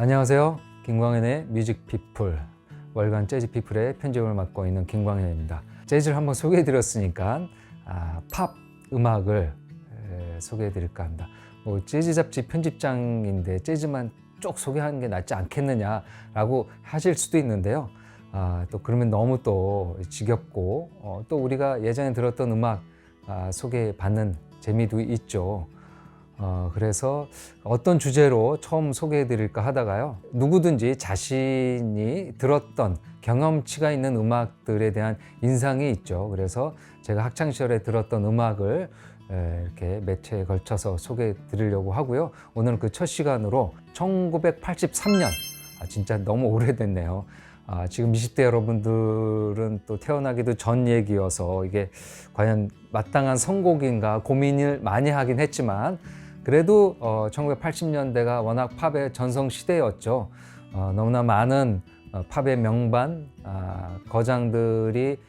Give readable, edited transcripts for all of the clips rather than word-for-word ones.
안녕하세요. 김광현의 뮤직피플, 월간 재즈피플의 편집을 맡고 있는 김광현입니다. 재즈를 한번 소개해드렸으니까 팝 음악을 소개해드릴까 합니다. 재즈 잡지 편집장인데 재즈만 쭉 소개하는 게 낫지 않겠느냐라고 하실 수도 있는데요. 또 그러면 너무 또 지겹고 또 우리가 예전에 들었던 음악 소개받는 재미도 있죠. 그래서 어떤 주제로 처음 소개해 드릴까 하다가요, 누구든지 자신이 들었던 경험치가 있는 음악들에 대한 인상이 있죠. 그래서 제가 학창시절에 들었던 음악을 이렇게 몇 회에 걸쳐서 소개해 드리려고 하고요. 오늘은 그 첫 시간으로 1983년, 진짜 너무 오래됐네요. 지금 20대 여러분들은 또 태어나기도 전 얘기여서 이게 과연 마땅한 선곡인가 고민을 많이 하긴 했지만, 그래도 1980년대가 워낙 팝의 전성시대였죠. 너무나 많은 팝의 명반, 거장들이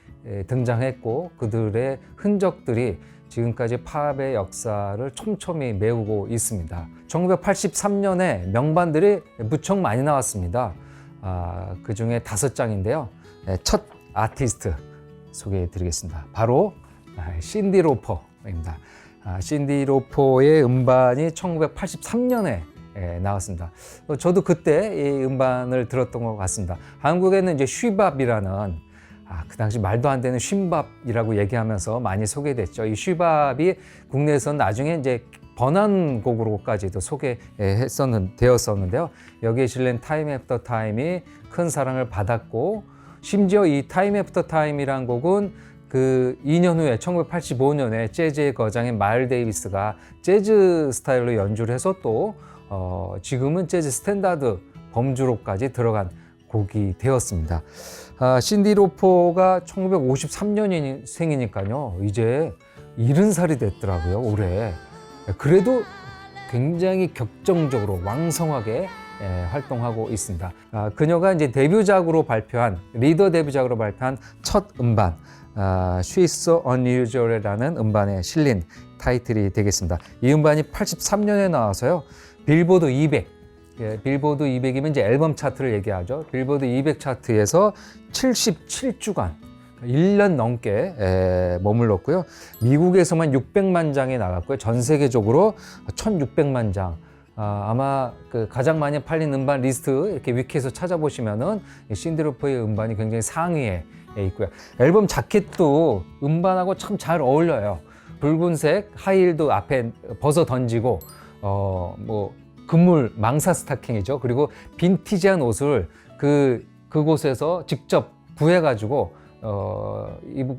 등장했고 그들의 흔적들이 지금까지 팝의 역사를 촘촘히 메우고 있습니다. 1983년에 명반들이 무척 많이 나왔습니다. 그 중에 5장인데요. 첫 아티스트 소개해 드리겠습니다. 바로 신디 로퍼입니다. 신디 로퍼의 음반이 1983년에 나왔습니다. 저도 그때 이 음반을 들었던 것 같습니다. 한국에는 이제 쉬밥이라는 그 당시 말도 안 되는 쉰밥이라고 얘기하면서 많이 소개됐죠. 이 쉬밥이 국내에서는 나중에 이제 번안곡으로까지도 되었었는데요. 여기에 실린 타임 애프터 타임이 큰 사랑을 받았고, 심지어 이 타임 애프터 타임이란 곡은 그 2년 후에 1985년에 재즈의 거장인 마일 데이비스가 재즈 스타일로 연주를 해서 또 지금은 재즈 스탠다드 범주로까지 들어간 곡이 되었습니다. 신디 로퍼가 1953년생이니까요. 이제 70살이 됐더라고요, 올해. 그래도 굉장히 격정적으로 왕성하게 활동하고 있습니다. 그녀가 이제 리더 데뷔작으로 발표한 첫 음반, She's So Unusual이라는 음반에 실린 타이틀이 되겠습니다. 이 음반이 83년에 나와서요, 빌보드 200, 빌보드 200이면 이제 앨범 차트를 얘기하죠. 빌보드 200 차트에서 77주간 1년 넘게 머물렀고요. 미국에서만 600만 장이 나갔고요. 전 세계적으로 1600만 장. 아마 그 가장 많이 팔린 음반 리스트 이렇게 위키에서 찾아보시면은 신디 로퍼의 음반이 굉장히 상위에 있고요. 앨범 자켓도 음반하고 참 잘 어울려요. 붉은색 하이힐도 앞에 벗어 던지고 그물 망사 스타킹이죠. 그리고 빈티지한 옷을 그곳에서 직접 구해가지고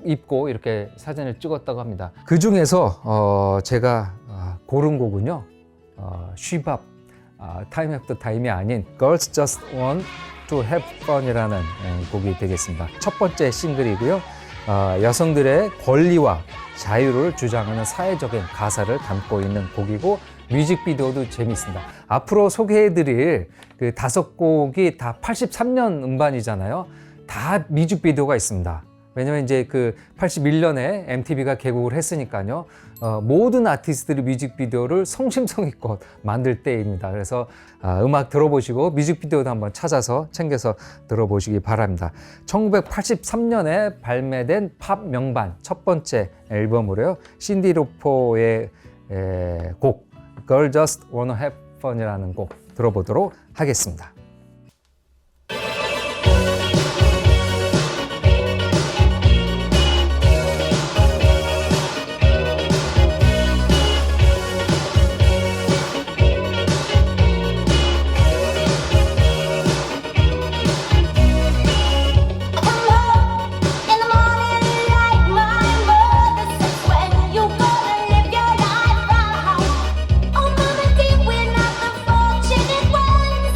입고 이렇게 사진을 찍었다고 합니다. 그 중에서 제가 고른 곡은요, 쉬밥, 타임 애프터 타임이 아닌 Girls Just Want to Have Fun이라는 곡이 되겠습니다. 첫 번째 싱글이고요. 여성들의 권리와 자유를 주장하는 사회적인 가사를 담고 있는 곡이고, 뮤직비디오도 재미있습니다. 앞으로 소개해드릴 그 5곡이 다 83년 음반이잖아요. 다 뮤직비디오가 있습니다. 왜냐면 이제 그 81년에 MTV가 개국을 했으니까요. 모든 아티스트들이 뮤직비디오를 성심성의껏 만들 때입니다. 그래서 음악 들어보시고 뮤직비디오도 한번 찾아서 챙겨서 들어보시기 바랍니다. 1983년에 발매된 팝 명반 첫 번째 앨범으로요, 신디 로퍼의 곡 Girl Just Wanna Have Fun이라는 곡 들어보도록 하겠습니다. Oh, mama, dear, we're not the fortunate ones.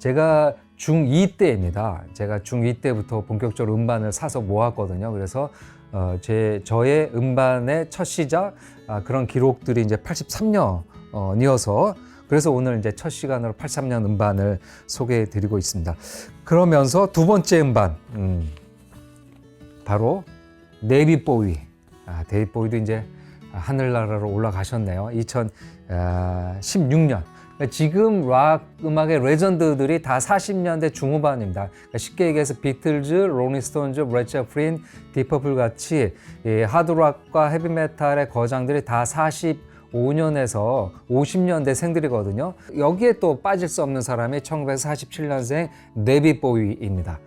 제가 중2 때입니다. 제가 중2 때부터 본격적으로 음반을 사서 모았거든요. 그래서 저의 음반의 첫 시작 그런 기록들이 이제 83년이어서 그래서 오늘 이제 첫 시간으로 83년 음반을 소개해 드리고 있습니다. 그러면서 두 번째 음반 바로 데이빗 보위. 데이빗 보위도 이제 하늘나라로 올라가셨네요. 2016년. 지금 락 음악의 레전드들이 다 40년대 중후반입니다. 쉽게 얘기해서 비틀즈, 롤링스톤즈, 레드 제플린, 디퍼플 같이 하드락과 헤비메탈의 거장들이 다 45년에서 50년대 생들이거든요. 여기에 또 빠질 수 없는 사람이 1947년생 데이빗 보위입니다.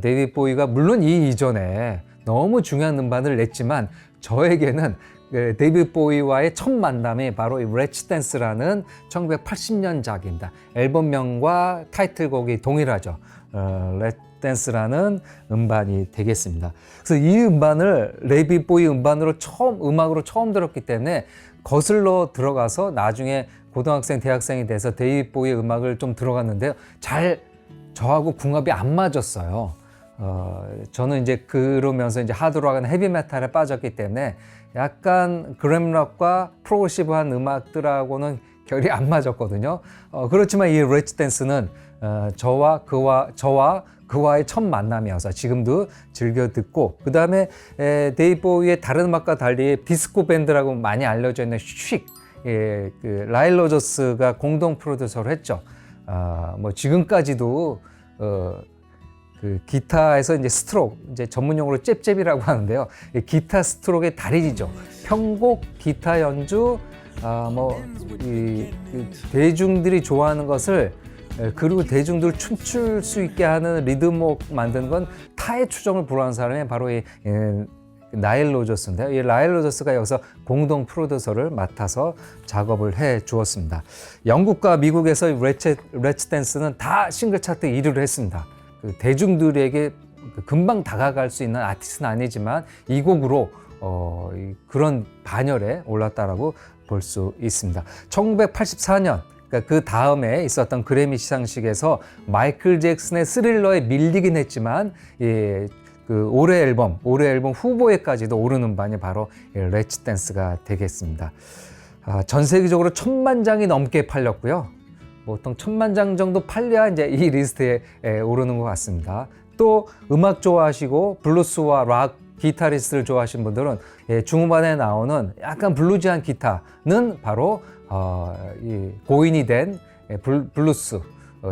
데이빗 보위가 물론 이 이전에 너무 중요한 음반을 냈지만 저에게는 데이빗 보위와의 첫 만남이 바로 이 레츠 댄스라는 1980년작입니다. 앨범명과 타이틀곡이 동일하죠. 레츠 댄스라는 음반이 되겠습니다. 그래서 이 음반을 데이빗 보위 음반으로 음악으로 처음 들었기 때문에 거슬러 들어가서 나중에 고등학생, 대학생이 돼서 데이빗 보위 음악을 좀 들어갔는데요. 잘 저하고 궁합이 안 맞았어요. 저는 이제 그러면서 이제 하드락이나 헤비메탈에 빠졌기 때문에 약간 그램락과 프로그레시브한 음악들하고는 결이 안 맞았거든요. 그렇지만 이 레츠 댄스는 저와 그와의 첫 만남이어서 지금도 즐겨 듣고, 그 다음에 데이빗 보위의 다른 음악과 달리 디스코 밴드라고 많이 알려져 있는 쉿, 그 라일 로저스가 공동 프로듀서를 했죠. 뭐 지금까지도 그 기타에서 이제 스트로크, 이제 전문용어로 잽잽이라고 하는데요. 기타 스트로크의 달인이죠. 편곡, 기타 연주, 대중들이 좋아하는 것을, 그리고 대중들 춤출 수 있게 하는 리듬곡 만드는 건 타의 추종을 불허한 사람이 바로 이 라일 로저스인데요. 이 라일 로저스가 여기서 공동 프로듀서를 맡아서 작업을 해 주었습니다. 영국과 미국에서 레츠 댄스는 다 싱글 차트 1위를 했습니다. 그 대중들에게 금방 다가갈 수 있는 아티스트는 아니지만 이 곡으로 그런 반열에 올랐다라고 볼 수 있습니다. 1984년, 그러니까 그 다음에 있었던 그래미 시상식에서 마이클 잭슨의 스릴러에 밀리긴 했지만 그 올해 앨범 후보에까지도 오르는 음반이 바로 레츠 댄스가 되겠습니다. 전 세계적으로 1000만 장이 넘게 팔렸고요. 보통 1000만 장 정도 팔려야 이제 이 리스트에 오르는 것 같습니다. 또 음악 좋아하시고 블루스와 락 기타리스트를 좋아하시는 분들은 중후반에 나오는 약간 블루지한 기타는 바로 이 고인이 된 블루스,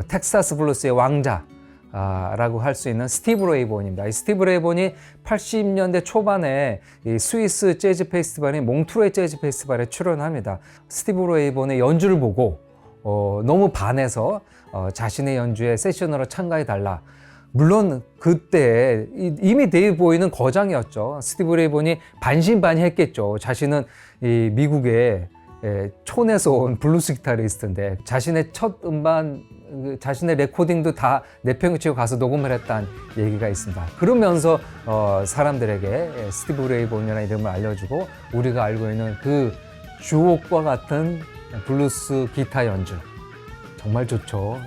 텍사스 블루스의 왕자 라고 할 수 있는 스티브 레이본입니다. 이 스티브 레이본이 80년대 초반에 이 스위스 재즈 페스티벌인 몽트로이 재즈 페스티벌에 출연합니다. 스티브 레이본의 연주를 보고 너무 반해서 자신의 연주에 세션으로 참가해 달라. 물론 그때 이미 데이빗 보위는 거장이었죠. 스티브 레이본이 반신반의했겠죠. 자신은 이 미국의 촌에서 온 블루스 기타리스트인데 자신의 첫 음반, 자신의 레코딩도 다 내팽개치고 가서 녹음을 했다는 얘기가 있습니다. 그러면서 사람들에게 스티브 레이본이라는 이름을 알려주고 우리가 알고 있는 그 주옥과 같은 블루스 기타 연주 정말 좋죠.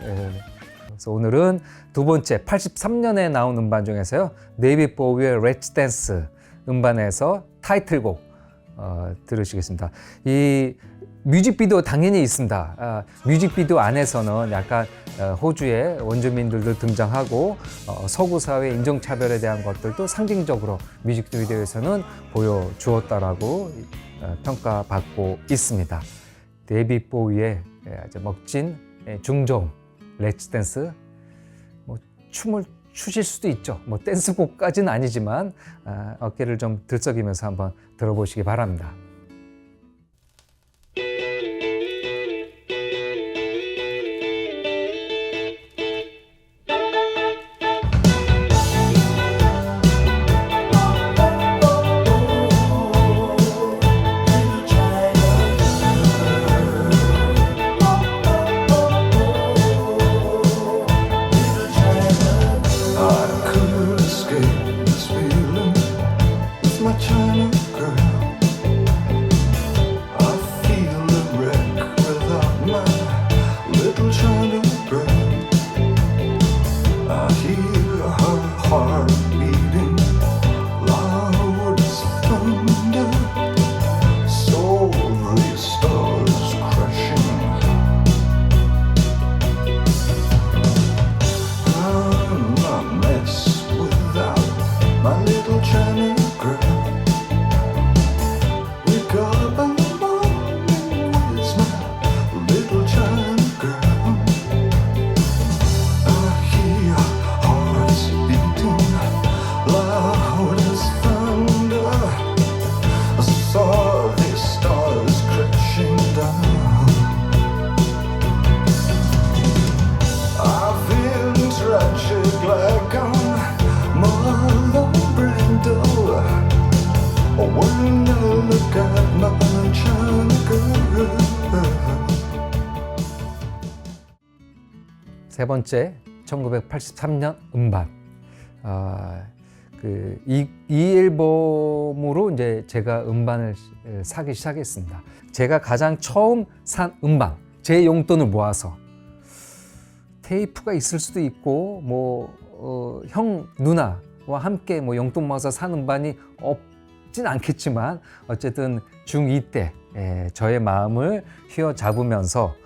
그래서 오늘은 두 번째 83년에 나온 음반 중에서요, 데이빗 보위의 레츠 댄스 음반에서 타이틀곡 들으시겠습니다. 이 뮤직비디오 당연히 있습니다. 뮤직비디오 안에서는 약간 호주의 원주민들도 등장하고 서구 사회 인종차별에 대한 것들도 상징적으로 뮤직비디오에서는 보여주었다라고 평가받고 있습니다. 데이빗 보위의 아주 멋진 중저음 레츠 댄스, 뭐 춤을 추실 수도 있죠. 뭐 댄스곡까지는 아니지만 어깨를 좀 들썩이면서 한번 들어보시기 바랍니다. China girl. 세 번째, 1983년 음반. 이 앨범으로 이제 제가 음반을 사기 시작했습니다. 제가 가장 처음 산 음반, 제 용돈을 모아서 테이프가 있을 수도 있고, 형 누나와 함께 용돈 모아서 산 음반이 없진 않겠지만 어쨌든 중2 때 저의 마음을 휘어잡으면서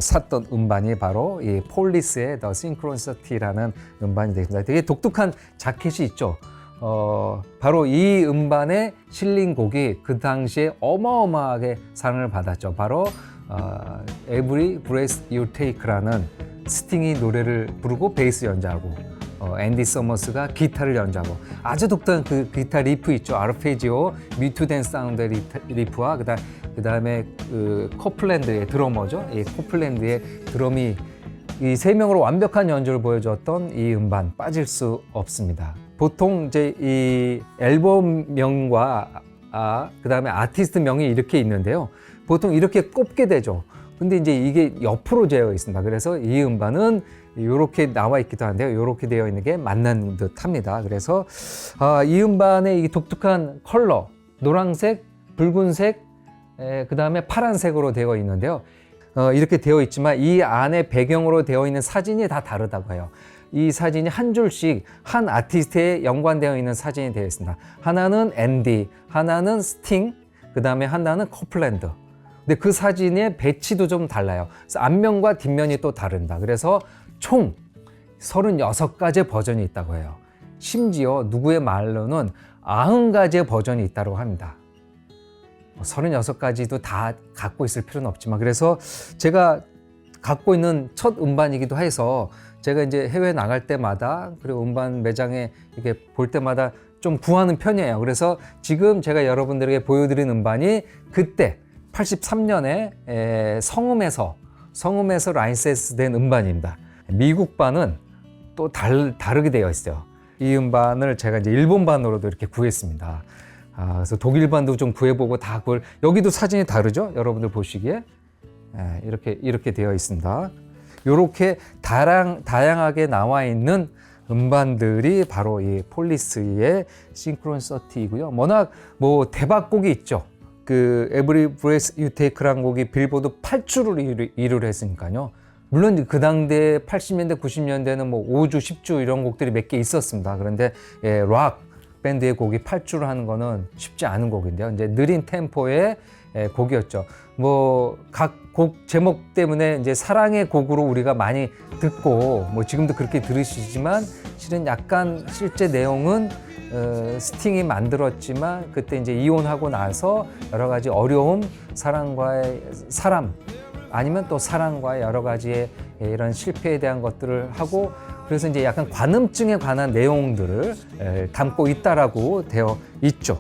샀던 음반이 바로 이 폴리스의 The Synchronicity-라는 음반이 되겠습니다. 되게 독특한 자켓이 있죠. 바로 이 음반에 실린 곡이 그 당시에 어마어마하게 사랑을 받았죠. 바로 Every Breath You Take라는 스팅이 노래를 부르고 베이스 연주하고 앤디 서머스가 기타를 연주하고 아주 독특한 그 기타 리프 있죠. 아르페지오, 미투덴 사운드 리프와 그다음에 그 코플랜드의 드러머죠. 이 코플랜드의 드럼이 이 세 명으로 완벽한 연주를 보여줬던 이 음반 빠질 수 없습니다. 보통 이제 이 앨범명과 그다음에 아티스트 명이 이렇게 있는데요. 보통 이렇게 꼽게 되죠. 근데 이제 이게 옆으로 되어 있습니다. 그래서 이 음반은 이렇게 나와 있기도 한데요. 이렇게 되어 있는 게 맞는 듯 합니다. 그래서 이 음반의 이 독특한 컬러, 노란색, 붉은색, 그 다음에 파란색으로 되어 있는데요. 이렇게 되어 있지만 이 안에 배경으로 되어 있는 사진이 다 다르다고 해요. 이 사진이 한 줄씩 한 아티스트에 연관되어 있는 사진이 되어 있습니다. 하나는 앤디, 하나는 스팅, 그 다음에 하나는 코플랜드. 근데 그 사진의 배치도 좀 달라요. 그래서 앞면과 뒷면이 또 다른다. 그래서 총 36가지의 버전이 있다고 해요. 심지어 누구의 말로는 90가지의 버전이 있다고 합니다. 36가지도 다 갖고 있을 필요는 없지만, 그래서 제가 갖고 있는 첫 음반이기도 해서 제가 이제 해외 나갈 때마다, 그리고 음반 매장에 이렇게 볼 때마다 좀 구하는 편이에요. 그래서 지금 제가 여러분들에게 보여드린 음반이 그때 83년에 성음에서 라이센스 된 음반입니다. 미국반은 또 다르게 되어 있어요. 이 음반을 제가 이제 일본반으로도 이렇게 구했습니다. 그래서 독일반도 좀 구해보고 다 여기도 사진이 다르죠? 여러분들 보시기에 이렇게 되어 있습니다. 이렇게 다양하게 나와 있는 음반들이 바로 이 폴리스의 Synchronicity-이고요. 워낙 대박곡이 있죠. 그 Every Breath You Take라는 곡이 빌보드 8주를 이루를 했으니까요. 물론 그 당대 80년대, 90년대는 5주, 10주 이런 곡들이 몇 개 있었습니다. 그런데 락 밴드의 곡이 8주를 하는 거는 쉽지 않은 곡인데요. 이제 느린 템포의 곡이었죠. 각 곡 제목 때문에 이제 사랑의 곡으로 우리가 많이 듣고 지금도 그렇게 들으시지만 실은 약간 실제 내용은 스팅이 만들었지만 그때 이제 이혼하고 나서 여러 가지 어려움, 사람 아니면 또 사랑과의 여러 가지의 이런 실패에 대한 것들을 하고, 그래서 이제 약간 관음증에 관한 내용들을 담고 있다라고 되어 있죠.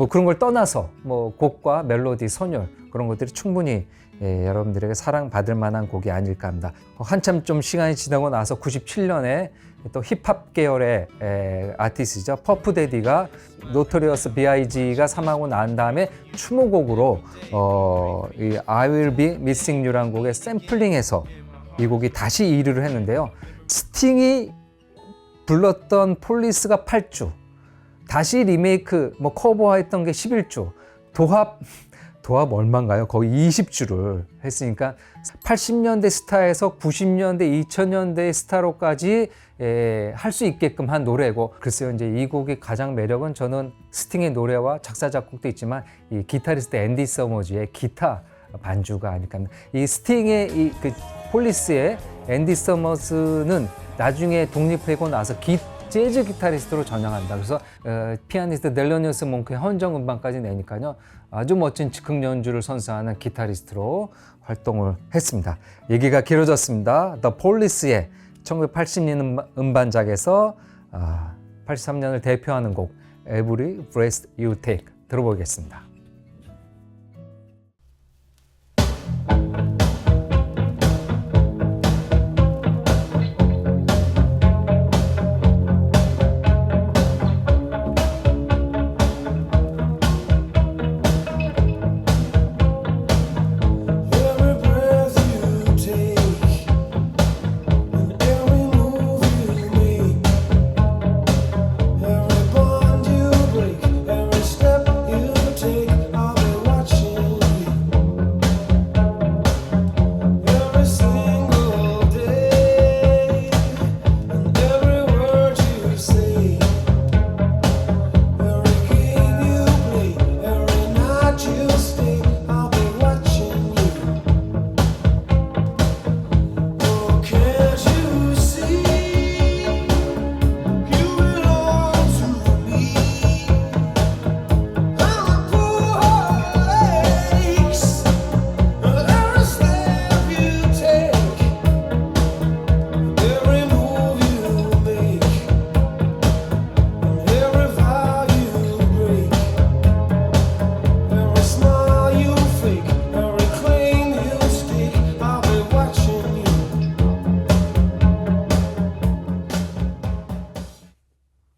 그런 걸 떠나서 곡과 멜로디, 선율 그런 것들이 충분히 여러분들에게 사랑받을 만한 곡이 아닐까 합니다. 한참 좀 시간이 지나고 나서 97년에 또 힙합 계열의 아티스트죠. 퍼프데디가 노토리어스 B.I.G.가 사망하고 난 다음에 추모곡으로 이 I Will Be Missing You라는 곡의 샘플링해서 이 곡이 다시 1위를 했는데요. 스팅이 불렀던 폴리스가 8주, 다시 리메이크 커버했던 게 11주, 도합 얼마인가요? 거의 20주를 했으니까 80년대 스타에서 90년대, 2000년대 스타로까지 할 수 있게끔 한 노래고, 글쎄요, 이제 이 곡의 가장 매력은 저는 스팅의 노래와 작사, 작곡도 있지만 이 기타리스트 앤디 서머즈의 기타 반주가 아닐까 합니다. 이 스팅의 그 폴리스의 앤디 서머즈는 나중에 독립하고 나서 재즈 기타리스트로 전향한다. 그래서 피아니스트 델로니우스 몽크의 헌정 음반까지 내니까요. 아주 멋진 즉흥 연주를 선사하는 기타리스트로 활동을 했습니다. 얘기가 길어졌습니다. The Police의 1980년 음반작에서 83년을 대표하는 곡 Every Breath You Take 들어보겠습니다.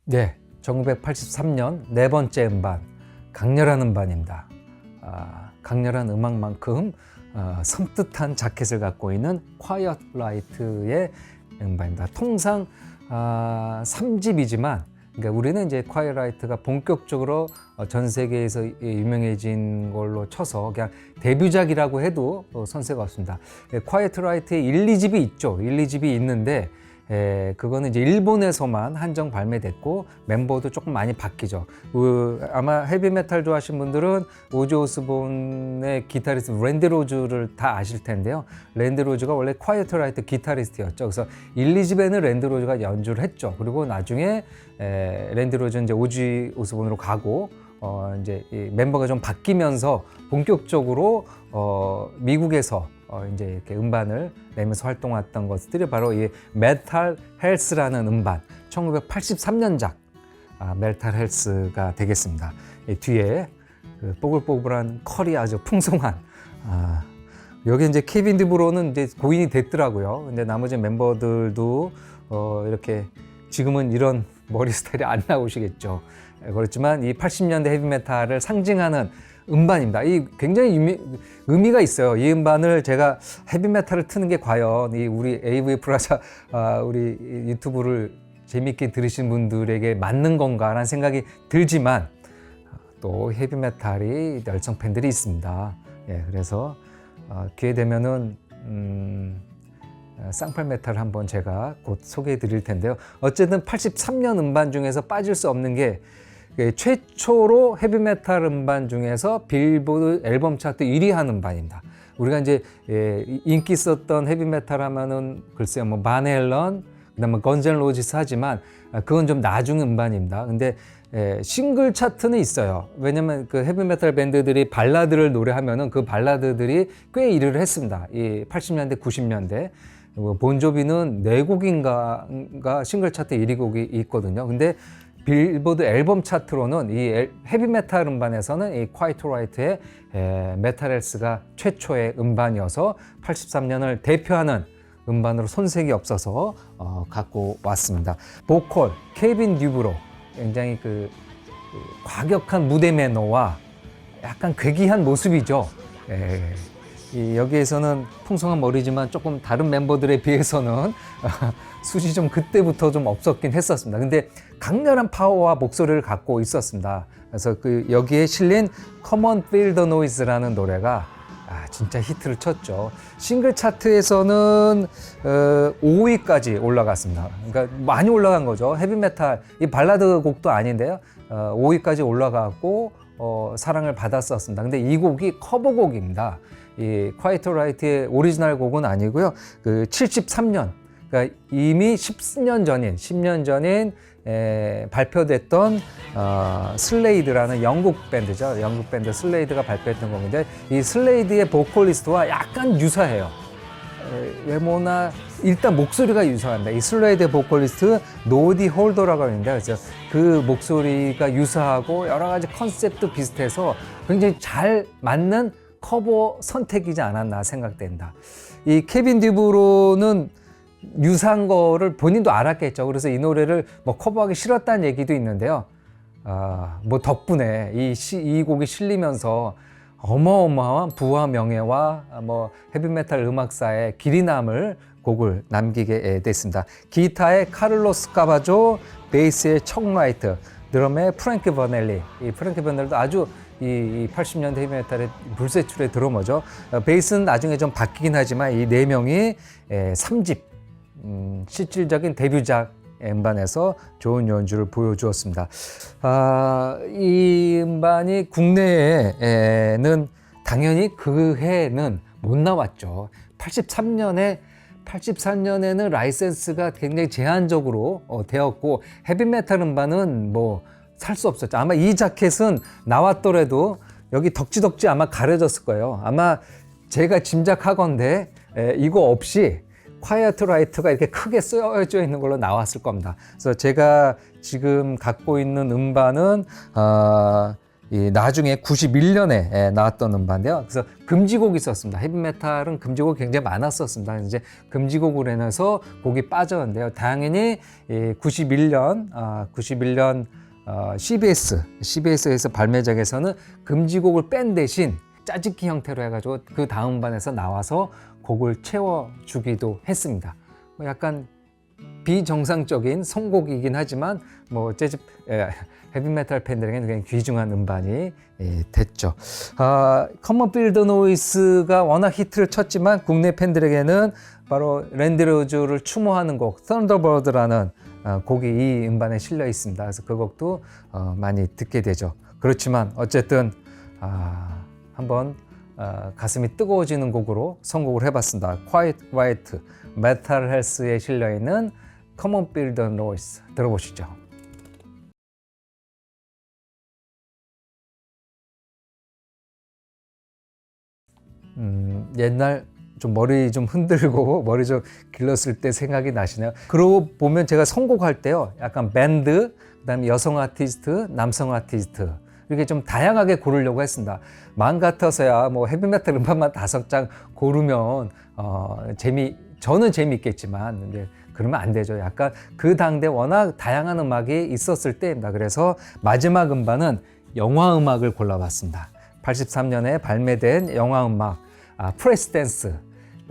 네, 1983년 네 번째 음반, 강렬한 음반입니다. 강렬한 음악만큼 섬뜩한 자켓을 갖고 있는 Quiet Right의 음반입니다. 통상 3집이지만 그러니까 우리는 이제 Quiet Right가 본격적으로 전 세계에서 유명해진 걸로 쳐서 그냥 데뷔작이라고 해도 선세가 없습니다. Quiet Right의 1, 2집이 있죠. 1, 2집이 있는데 그거는 이제 일본에서만 한정 발매됐고 멤버도 조금 많이 바뀌죠. 아마 헤비메탈 좋아하시는 분들은 오지 오스본의 기타리스트 랜디 로즈를 다 아실 텐데요. 랜디 로즈가 원래 콰이어트 라이트 기타리스트였죠. 그래서 1, 2집에는 랜디 로즈가 연주를 했죠. 그리고 나중에 랜디 로즈는 이제 오지 오스본으로 가고 이제 이 멤버가 좀 바뀌면서 본격적으로 미국에서 이제 이렇게 음반을 내면서 활동했던 것들이 바로 이 메탈 헬스라는 음반, 1983년작 메탈 헬스가 되겠습니다. 이 뒤에 그 뽀글뽀글한 컬이 아주 풍성한 여기 이제 케빈 디브로는 이제 고인이 됐더라고요. 근데 나머지 멤버들도 이렇게 지금은 이런 머리 스타일이 안 나오시겠죠. 그렇지만 이 80년대 헤비메탈을 상징하는 음반입니다. 이 굉장히 의미가 있어요. 이 음반을 제가 헤비메탈을 트는 게 과연 이 우리 AV 프라자 우리 유튜브를 재밌게 들으신 분들에게 맞는 건가라는 생각이 들지만 또 헤비메탈이 열성 팬들이 있습니다. 예, 그래서 기회 되면은 쌍팔 메탈을 한번 제가 곧 소개해 드릴 텐데요. 어쨌든 83년 음반 중에서 빠질 수 없는 게 최초로 헤비메탈 음반 중에서 빌보드 앨범 차트 1위 한 음반입니다. 우리가 이제 인기 있었던 헤비메탈 하면은 글쎄요 뭐 반 앨런, 그다음에 건즈 앤 로지스 하지만 그건 좀 나중 음반입니다. 근데 싱글 차트는 있어요. 왜냐면 그 헤비메탈 밴드들이 발라드를 노래하면은 그 발라드들이 꽤 1위를 했습니다. 이 80년대, 90년대. 본조비는 4곡인가 싱글 차트 1위 곡이 있거든요. 근데 빌보드 앨범 차트로는 이 헤비메탈 음반에서는 이 콰이트 라이트의 메탈 헬스가 최초의 음반이어서 83년을 대표하는 음반으로 손색이 없어서 갖고 왔습니다. 보컬 케빈 듀브로, 굉장히 그 과격한 무대 매너와 약간 괴기한 모습이죠. 여기에서는 풍성한 머리지만 조금 다른 멤버들에 비해서는 숱이 좀 그때부터 좀 없었긴 했었습니다. 근데 강렬한 파워와 목소리를 갖고 있었습니다. 그래서 그 여기에 실린 Come on Feel the Noise라는 노래가 진짜 히트를 쳤죠. 싱글 차트에서는 5위까지 올라갔습니다. 그러니까 많이 올라간 거죠. 헤비메탈, 이 발라드 곡도 아닌데요. 5위까지 올라갔고 사랑을 받았었습니다. 근데 이 곡이 커버곡입니다. 이 콰이트 라이트의 오리지널 곡은 아니고요. 그 73년, 그러니까 이미 10년 전인 발표됐던 슬레이드라는 영국 밴드죠. 영국 밴드 슬레이드가 발표했던 곡인데 이 슬레이드의 보컬리스트와 약간 유사해요. 외모나 일단 목소리가 유사합니다. 이 슬레이드의 보컬리스트 노디 홀더라고 하는데 그래서 그 목소리가 유사하고 여러 가지 컨셉도 비슷해서 굉장히 잘 맞는 커버 선택이지 않았나 생각된다. 이 케빈 디브로는 유사한 거를 본인도 알았겠죠. 그래서 이 노래를 뭐 커버하기 싫었다는 얘기도 있는데요. 뭐 덕분에 이 곡이 실리면서 어마어마한 부와 명예와 뭐 헤비메탈 음악사에 길이 남을 곡을 남기게 됐습니다. 기타의 카를로스 카바조, 베이스의 척 라이트, 드럼의 프랭크 버넬리. 이 프랭크 버넬리도 아주 이 80년대 헤비메탈의 불세출의 드러머죠. 베이스는 나중에 좀 바뀌긴 하지만 이 4명이 3집 실질적인 데뷔작 음반에서 좋은 연주를 보여주었습니다. 이 음반이 국내에는 당연히 그 해에는 못 나왔죠. 83년에는 라이센스가 굉장히 제한적으로 되었고 헤비메탈 음반은 뭐 살 수 없었죠. 아마 이 자켓은 나왔더라도 여기 덕지덕지 아마 가려졌을 거예요. 아마 제가 짐작하건대 이거 없이 콰이어트 라이트가 이렇게 크게 쓰여져 있는 걸로 나왔을 겁니다. 그래서 제가 지금 갖고 있는 음반은 나중에 91년에 나왔던 음반인데요. 그래서 금지곡이 있었습니다. 헤비메탈은 금지곡이 굉장히 많았었습니다. 이제 금지곡으로 인해서 곡이 빠졌는데요. 당연히 91년 CBS에서 발매작에서는 금지곡을 뺀 대신 짜집기 형태로 해가지고 그 다음 반에서 나와서 곡을 채워주기도 했습니다. 약간 비정상적인 선곡이긴 하지만 헤비메탈 팬들에게는 굉장히 귀중한 음반이 됐죠. Come on Feel the Noise가 워낙 히트를 쳤지만 국내 팬들에게는 바로 랜디 로즈를 추모하는 곡 Thunderbird라는 곡이 이 음반에 실려 있습니다. 그래서 그 곡도 많이 듣게 되죠. 그렇지만 어쨌든 한번 가슴이 뜨거워지는 곡으로 선곡을 해봤습니다. Quiet Riot, 메탈 헬스에 실려 있는 Come on Feel the Noise 들어보시죠. 옛날 좀 머리 좀 흔들고 머리 좀 길렀을 때 생각이 나시네요. 그러고 보면 제가 선곡할 때요, 약간 밴드, 그다음에 여성 아티스트, 남성 아티스트 이렇게 좀 다양하게 고르려고 했습니다. 마음 같아서야 뭐 헤비메탈 음반만 5장 고르면 저는 재미있겠지만 이제 그러면 안 되죠. 약간 그 당대 워낙 다양한 음악이 있었을 때입니다. 그래서 마지막 음반은 영화 음악을 골라봤습니다. 83년에 발매된 영화 음악 프레스 댄스.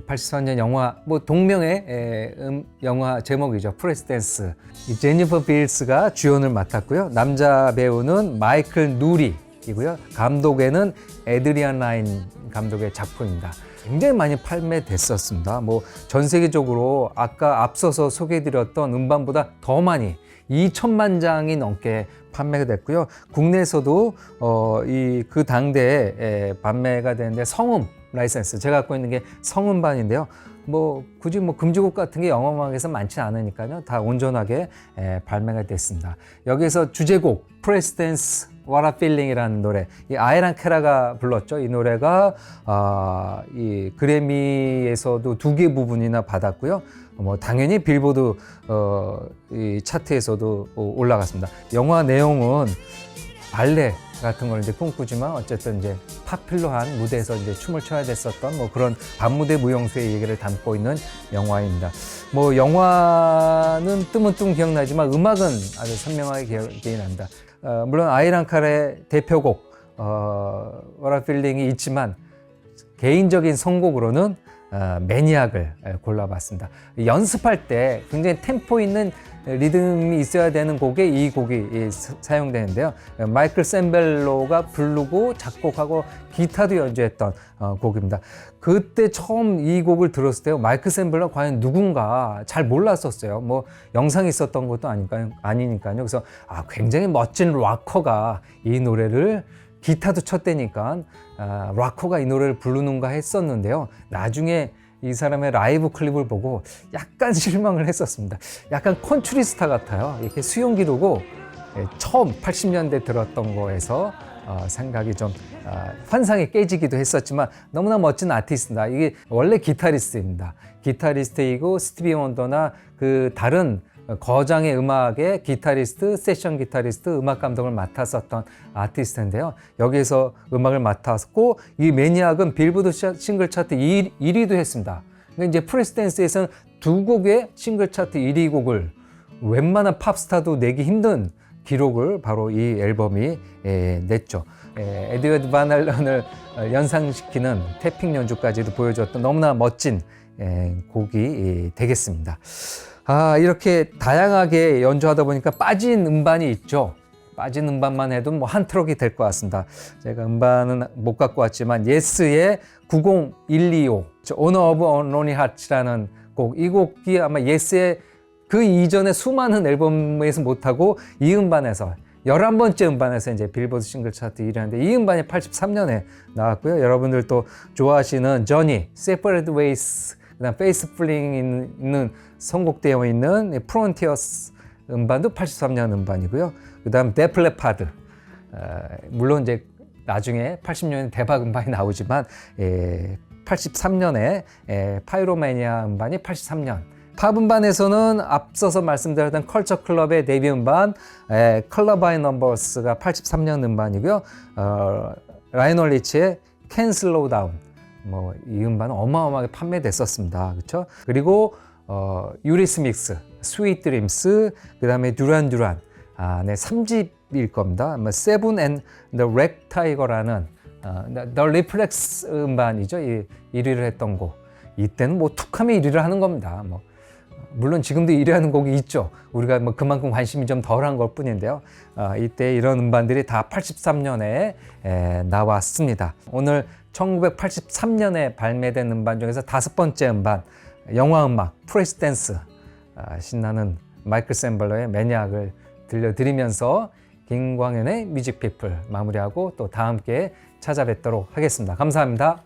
83년 영화 동명의 영화 제목이죠. 프레스 댄스. 제니퍼 빌스가 주연을 맡았고요. 남자 배우는 마이클 누리이고요. 감독에는 에드리안 라인 감독의 작품입니다. 굉장히 많이 판매됐었습니다. 전 세계적으로 아까 앞서서 소개해드렸던 음반보다 더 많이 2천만 장이 넘게 판매가 됐고요. 국내에서도 그 당대에 판매가 되는데 성음 라이센스, 제가 갖고 있는 게 성음반인데요. 굳이 금지곡 같은 게 영어음악에서 많지 않으니까요. 다 온전하게 발매가 됐습니다. 여기서 주제곡 프레스 댄스 What a Feeling이라는 노래, 이 아이란 케라가 불렀죠. 이 노래가 이 그래미에서도 2개 부분이나 받았고요. 당연히 빌보드 이 차트에서도 올라갔습니다. 영화 내용은 발레 같은 걸 이제 꿈꾸지만 어쨌든 이제 파퓰러한 무대에서 이제 춤을 춰야 됐었던 그런 밤무대 무용수의 얘기를 담고 있는 영화입니다. 영화는 뜨문뜨문 기억나지만 음악은 아주 선명하게 기억이 납니다. 물론 아이란 카의 대표곡 What a Feeling이 있지만 개인적인 선곡으로는 매니악을 골라봤습니다. 연습할 때 굉장히 템포 있는 리듬이 있어야 되는 곡에 이 곡이 사용되는데요. 마이클 샌벨로가 부르고 작곡하고 기타도 연주했던 곡입니다. 그때 처음 이 곡을 들었을 때요, 마이클 샌벨로가 과연 누군가 잘 몰랐었어요. 영상이 있었던 것도 아니니까요. 그래서 굉장히 멋진 락커가 이 노래를 기타도 쳤다니까 락커가 이 노래를 부르는가 했었는데요. 나중에 이 사람의 라이브 클립을 보고 약간 실망을 했었습니다. 약간 컨트리 스타 같아요. 이렇게 수용 기르고 처음 80년대 들었던 거에서 생각이 좀 환상이 깨지기도 했었지만 너무나 멋진 아티스트다. 이게 원래 기타리스트입니다. 기타리스트이고 스티비 원더나 그 다른 거장의 음악의 기타리스트, 세션 기타리스트, 음악 감독을 맡았었던 아티스트인데요. 여기에서 음악을 맡았고 이 매니악은 빌보드 싱글 차트 1위도 했습니다. 근데 이제 프레스 댄스에서는 2곡의 싱글 차트 1위 곡을 웬만한 팝스타도 내기 힘든 기록을 바로 이 앨범이 냈죠. 에드워드 반 할런을 연상시키는 태핑 연주까지도 보여줬던 너무나 멋진 곡이 되겠습니다. 이렇게 다양하게 연주하다 보니까 빠진 음반이 있죠. 빠진 음반만 해도 한 트럭이 될 것 같습니다. 제가 음반은 못 갖고 왔지만 예스의 90125 Honor of Lonely Hearts라는 곡, 이 곡이 아마 예스의 그 이전에 수많은 앨범에서 못하고 이 음반에서 11번째 음반에서 이제 빌보드 싱글 차트 1위인데 이 음반이 83년에 나왔고요. 여러분들 또 좋아하시는 저니, Separate Ways, 그다음 페이스 플링 있는 선곡되어 있는 프론티어스 음반도 83년 음반이고요. 그다음 데플레파드, 물론 이제 나중에 80년에 대박 음반이 나오지만 83년에 파이로매니아 음반이 83년 팝 음반에서는 앞서서 말씀드렸던 컬처 클럽의 데뷔 음반 컬러 바이 넘버스가 83년 음반이고요. 라이널 리치의 Can't Slow Down 이 음반은 어마어마하게 판매됐었습니다. 그렇죠? 그리고 유리스믹스, 스윗 드림스, 그다음에 듀란 듀란 네, 3집일 겁니다. 세븐 앤 The 렉타이거라는 The Reflex 음반이죠. 1위를 했던 곡. 이때는 툭하면 1위를 하는 겁니다. 물론 지금도 1위 하는 곡이 있죠. 우리가 그만큼 관심이 좀 덜한 것 뿐인데요. 이때 이런 음반들이 다 83년에 나왔습니다. 오늘 1983년에 발매된 음반 중에서 5번째 음반, 영화 음악, 프레스 댄스, 신나는 마이클 샘블러의 매니악을 들려드리면서 김광현의 뮤직피플 마무리하고 또 다음 기회에 찾아뵙도록 하겠습니다. 감사합니다.